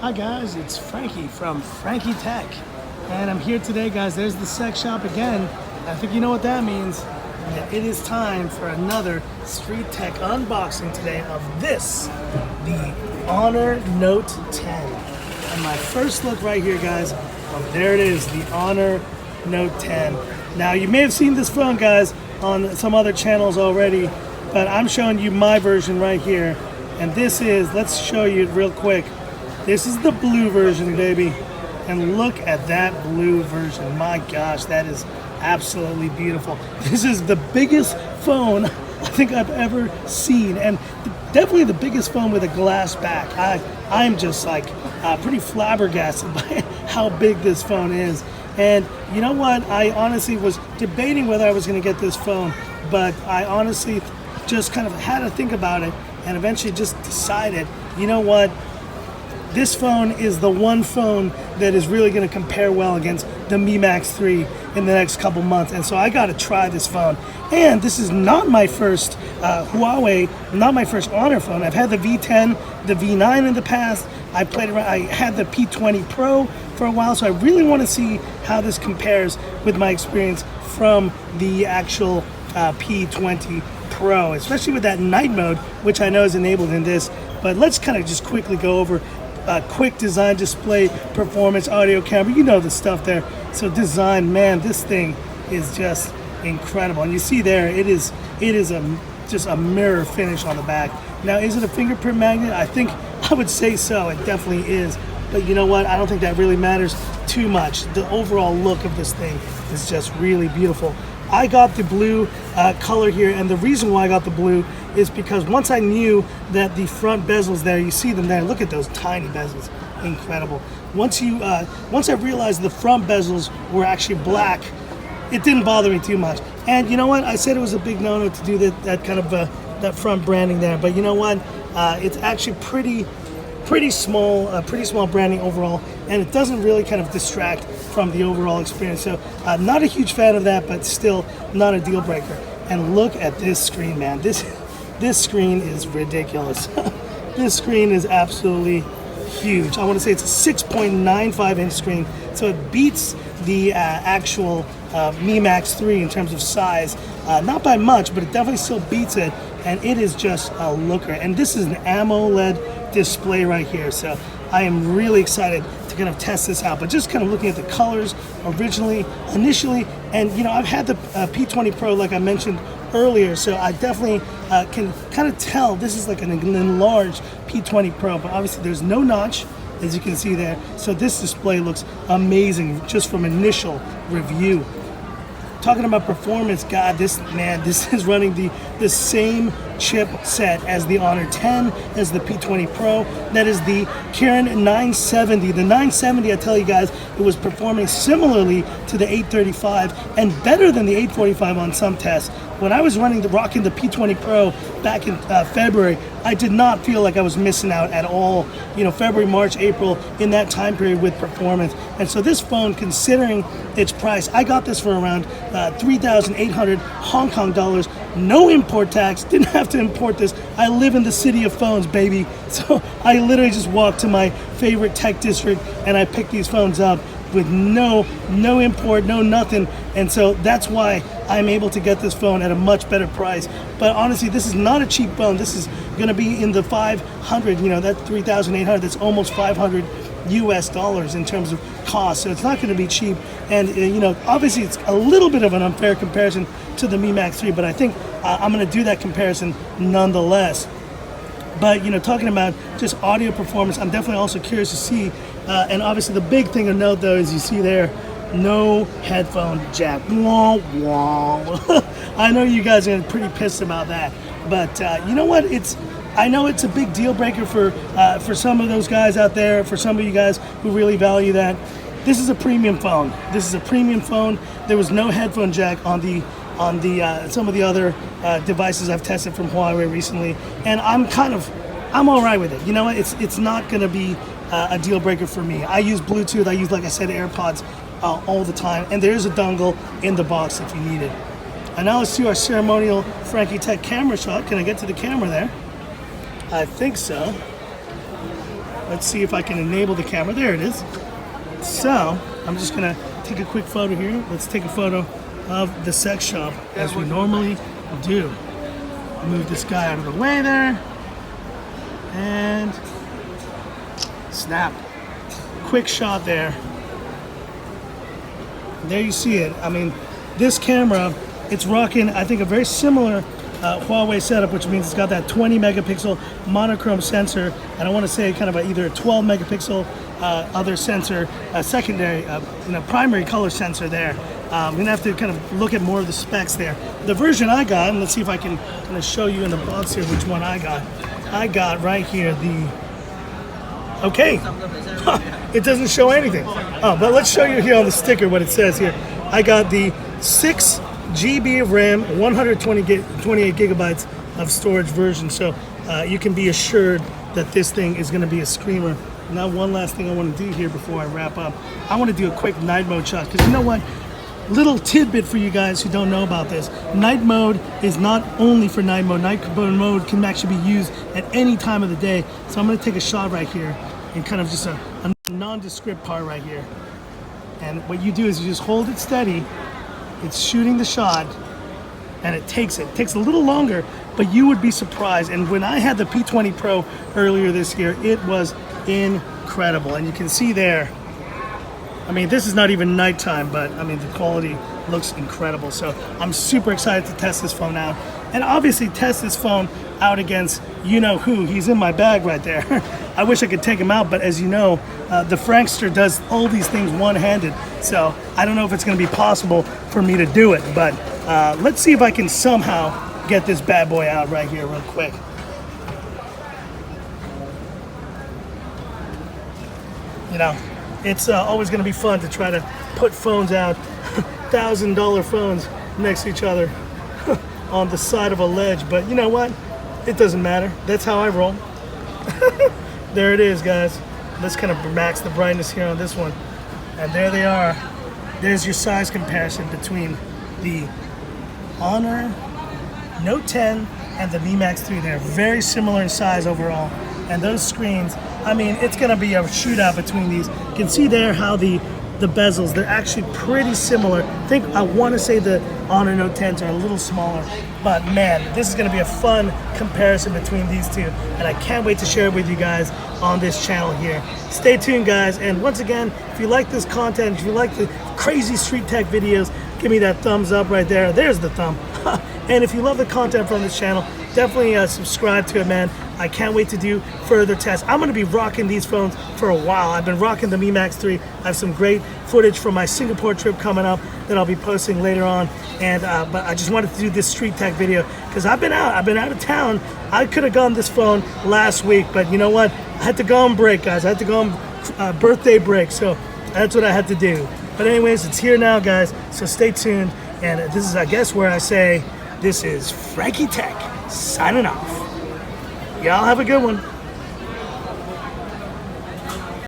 Hi guys, it's Frankie from Frankie Tech, and I'm here today, guys. There's the Sec Shop again. I think you know what that means. It is time for another Street Tech unboxing today of this, the Honor Note 10. And my first look right here, guys, there it is, the Honor Note 10. Now, you may have seen this phone, guys, on some other channels already, but I'm showing you my version right here. And this is, let's show you it real quick. This is the blue version, baby. And look at that blue version. My gosh, that is absolutely beautiful. This is the biggest phone I think I've ever seen. And definitely the biggest phone with a glass back. I'm just like pretty flabbergasted by how big this phone is. And you know what? I honestly was debating whether I was going to get this phone, but I honestly just kind of had to think about it and eventually just decided, you know what? This phone is the one phone that is really going to compare well against the Mi Max 3 in the next couple months. And so I got to try this phone. And this is not my first Huawei, not my first Honor phone. I've had the V10, the V9 in the past. I played around, I had the P20 Pro for a while. So I really want to see how this compares with my experience from the actual P20 Pro, especially with that night mode, which I know is enabled in this. But let's kind of just quickly go over quick design, display, performance, audio, camera, you know the stuff there. So design, man, this thing is just incredible. And you see there, it is just a mirror finish on the back. Now, is it a fingerprint magnet? I would say so. It definitely is. But you know what? I don't think that really matters too much. The overall look of this thing is just really beautiful. I got the blue color here, and the reason why I got the blue is because once I knew that the front bezels there, you see them there, look at those tiny bezels, incredible. Once I realized the front bezels were actually black, it didn't bother me too much. And you know what? I said it was a big no-no to do that kind of that front branding there, but you know what? It's actually pretty small branding overall, and it doesn't really kind of distract from the overall experience. So not a huge fan of that, but still not a deal breaker. And look at this screen, man. This screen is ridiculous. This screen is absolutely huge. I want to say it's a 6.95 inch screen, so it beats the actual Mi Max 3 in terms of size. Not by much, but it definitely still beats it, and it is just a looker. And this is an AMOLED display right here, so I am really excited to kind of test this out. But just kind of looking at the colors initially, and you know, I've had the P20 Pro, like I mentioned earlier, so I definitely can kind of tell this is like an enlarged P20 Pro, but obviously there's no notch, as you can see there. So this display looks amazing just from initial review. Talking about performance, God, this is running the same chipset as the Honor 10, as the P20 Pro. That is the Kirin 970. The 970, I tell you guys, it was performing similarly to the 835 and better than the 845 on some tests. When I was rocking the P20 Pro back in February, I did not feel like I was missing out at all. You know, February, March, April, in that time period with performance. And so this phone, considering its price, I got this for around 3,800 Hong Kong dollars. No import tax, didn't have to import this. I live in the city of phones, baby. So I literally just walked to my favorite tech district and I picked these phones up with no import, no nothing. And so that's why I'm able to get this phone at a much better price. But honestly, this is not a cheap phone. This is gonna be in the 500, you know, that 3,800, that's almost 500 US dollars in terms of cost. So it's not gonna be cheap. And you know, obviously it's a little bit of an unfair comparison to the Mi Max 3, but I think I'm gonna do that comparison nonetheless. But you know, talking about just audio performance, I'm definitely also curious to see, and obviously the big thing to note though is you see there, no headphone jack. Wah, wah. I know you guys are pretty pissed about that, but you know what? I know it's a big deal breaker for some of those guys out there, for some of you guys who really value that. This is a premium phone. This is a premium phone. There was no headphone jack on some of the other devices I've tested from Huawei recently, and I'm all right with it. You know what? It's not going to be a deal breaker for me. I use Bluetooth. I use, like I said, AirPods all the time, and there's a dongle in the box if you need it. And now let's do our ceremonial Frankie Tech camera shot. Can I get to the camera there? I think so. Let's see if I can enable the camera. There it is. So I'm just gonna take a quick photo here. Let's take a photo of the sex shop as we normally do. Move this guy out of the way there. And snap. Quick shot there. There you see it. I mean, this camera, it's rocking, I think, a very similar Huawei setup, which means it's got that 20 megapixel monochrome sensor, and I want to say kind of either a 12 megapixel other sensor, secondary, primary color sensor there. I'm gonna have to kind of look at more of the specs there. The version I got, and let's see if I can kind of show you in the box here which one I got. I got right here the, okay, it doesn't show anything. Oh, but let's show you here on the sticker what it says here. I got the 6 GB of RAM, 128 gigabytes of storage version. So you can be assured that this thing is gonna be a screamer. Now, one last thing I wanna do here before I wrap up. I wanna do a quick night mode shot, because you know what? Little tidbit for you guys who don't know about this. Night mode is not only for night mode. Night mode can actually be used at any time of the day. So I'm gonna take a shot right here and kind of just a nondescript part right here. And what you do is you just hold it steady. It's shooting the shot and it takes it. It takes a little longer, but you would be surprised. And when I had the P20 Pro earlier this year, it was incredible. And you can see there, I mean, this is not even nighttime, but I mean, the quality looks incredible. So I'm super excited to test this phone out, and obviously test this phone out against you know who. He's in my bag right there. I wish I could take him out, but as you know, the Frankster does all these things one-handed. So I don't know if it's gonna be possible for me to do it, but let's see if I can somehow get this bad boy out right here real quick. You know, it's always going to be fun to try to put phones out, $1,000 phones next to each other on the side of a ledge. But you know what? It doesn't matter. That's how I roll. There it is, guys. Let's kind of max the brightness here on this one. And there they are. There's your size comparison between the Honor Note 10 and the Mi Max 3. They're very similar in size overall. And those screens, I mean, it's gonna be a shootout between these. You can see there how the bezels, they're actually pretty similar. I wanna say the Honor Note 10s are a little smaller, but man, this is gonna be a fun comparison between these two. And I can't wait to share it with you guys on this channel here. Stay tuned, guys. And once again, if you like this content, if you like the crazy street tech videos, give me that thumbs up right there. There's the thumb. And if you love the content from this channel, definitely subscribe to it, man. I can't wait to do further tests. I'm gonna be rocking these phones for a while. I've been rocking the Mi Max 3. I have some great footage from my Singapore trip coming up that I'll be posting later on. And but I just wanted to do this street tech video because I've been out of town. I could have gone this phone last week, but you know what? I had to go on break, guys. I had to go on birthday break, so that's what I had to do. But anyways, it's here now, guys, so stay tuned. And this is, I guess, where I say, this is Frankie Tech signing off. Y'all have a good one.